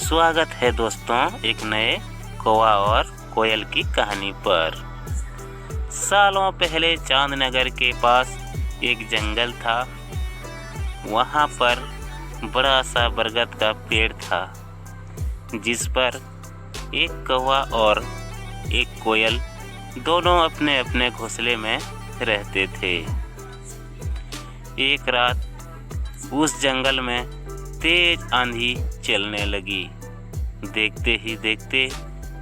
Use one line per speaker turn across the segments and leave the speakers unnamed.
स्वागत है दोस्तों एक नए कौवा और कोयल की कहानी पर। सालों पहले चांदनगर के पास एक जंगल था। वहाँ पर बड़ा सा बरगद का पेड़ था जिस पर एक कौवा और एक कोयल दोनों अपने अपने घोंसले में रहते थे। एक रात उस जंगल में तेज आंधी चलने लगी। देखते ही देखते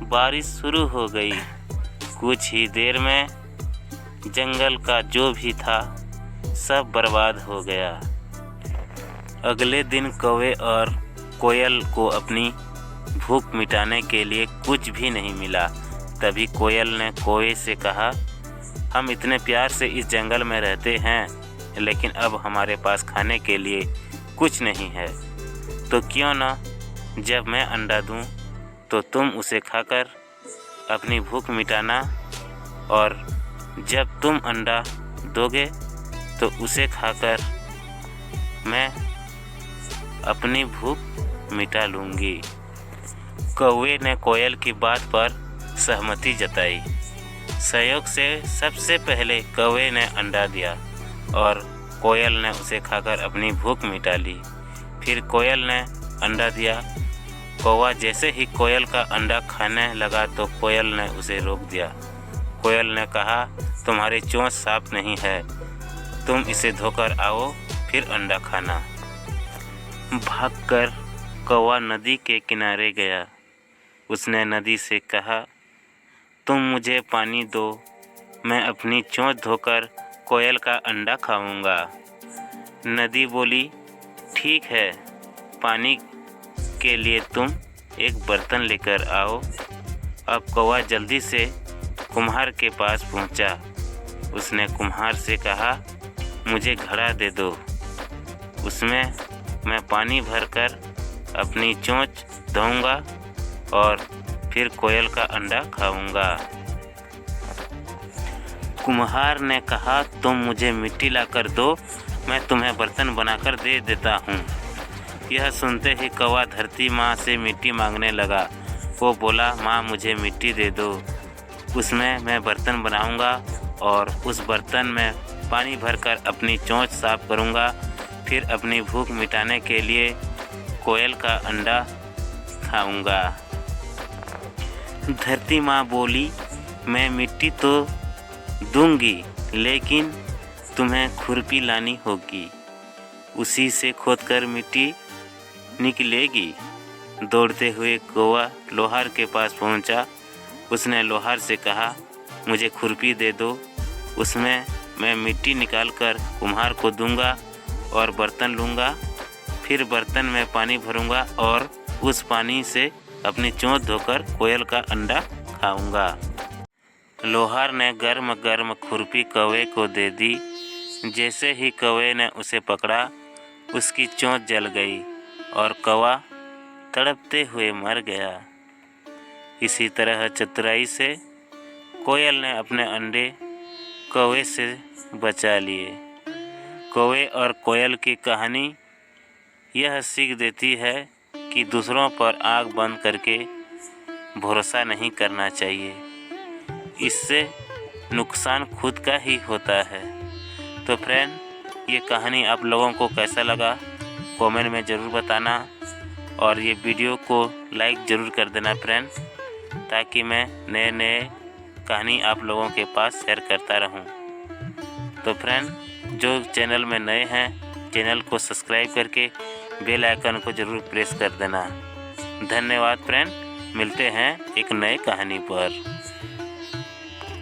बारिश शुरू हो गई। कुछ ही देर में जंगल का जो भी था सब बर्बाद हो गया। अगले दिन कौवे और कोयल को अपनी भूख मिटाने के लिए कुछ भी नहीं मिला। तभी कोयल ने कौवे से कहा, हम इतने प्यार से इस जंगल में रहते हैं लेकिन अब हमारे पास खाने के लिए कुछ नहीं है, तो क्यों ना जब मैं अंडा दूं तो तुम उसे खाकर अपनी भूख मिटाना, और जब तुम अंडा दोगे तो उसे खाकर मैं अपनी भूख मिटा लूँगी। कौवे ने कोयल की बात पर सहमति जताई। संयोग से सबसे पहले कौवे ने अंडा दिया और कोयल ने उसे खाकर अपनी भूख मिटा ली। फिर कोयल ने अंडा दिया। कौवा जैसे ही कोयल का अंडा खाने लगा तो कोयल ने उसे रोक दिया। कोयल ने कहा, तुम्हारी चोंच साफ नहीं है, तुम इसे धोकर आओ फिर अंडा खाना। भागकर कौवा नदी के किनारे गया। उसने नदी से कहा, तुम मुझे पानी दो, मैं अपनी चोंच धोकर कोयल का अंडा खाऊंगा। नदी बोली, ठीक है, पानी के लिए तुम एक बर्तन लेकर आओ। अब कौवा जल्दी से कुम्हार के पास पहुंचा। उसने कुम्हार से कहा, मुझे घड़ा दे दो, उसमें मैं पानी भरकर अपनी चोंच धोऊंगा और फिर कोयल का अंडा खाऊंगा। कुम्हार ने कहा, तुम मुझे मिट्टी लाकर दो, मैं तुम्हें बर्तन बनाकर दे देता हूँ। यह सुनते ही कौवा धरती माँ से मिट्टी मांगने लगा। वो बोला, माँ मुझे मिट्टी दे दो, उसमें मैं बर्तन बनाऊंगा और उस बर्तन में पानी भरकर अपनी चोंच साफ करूंगा, फिर अपनी भूख मिटाने के लिए कोयल का अंडा खाऊंगा। धरती माँ बोली, मैं मिट्टी तो दूंगी लेकिन तुम्हें खुरपी लानी होगी, उसी से खोदकर मिट्टी निकलेगी। दौड़ते हुए कौवा लोहार के पास पहुंचा। उसने लोहार से कहा, मुझे खुरपी दे दो, उसमें मैं मिट्टी निकालकर कुम्हार को दूंगा और बर्तन लूँगा, फिर बर्तन में पानी भरूंगा और उस पानी से अपनी चोंच धोकर कोयल का अंडा खाऊंगा। लोहार ने गर्म गर्म खुरपी कौवे को दे दी। जैसे ही कौवे ने उसे पकड़ा, उसकी चोंच जल गई और कौवा तड़पते हुए मर गया। इसी तरह चतुराई से कोयल ने अपने अंडे कौवे से बचा लिए। कौवे और कोयल की कहानी यह सीख देती है कि दूसरों पर आँख बंद करके भरोसा नहीं करना चाहिए, इससे नुकसान खुद का ही होता है। तो फ्रेंड, ये कहानी आप लोगों को कैसा लगा कमेंट में ज़रूर बताना, और ये वीडियो को लाइक ज़रूर कर देना फ्रेंड, ताकि मैं नए नए कहानी आप लोगों के पास शेयर करता रहूं। तो फ्रेंड, जो चैनल में नए हैं चैनल को सब्सक्राइब करके बेल आइकन को ज़रूर प्रेस कर देना। धन्यवाद फ्रेंड, मिलते हैं एक नए कहानी पर।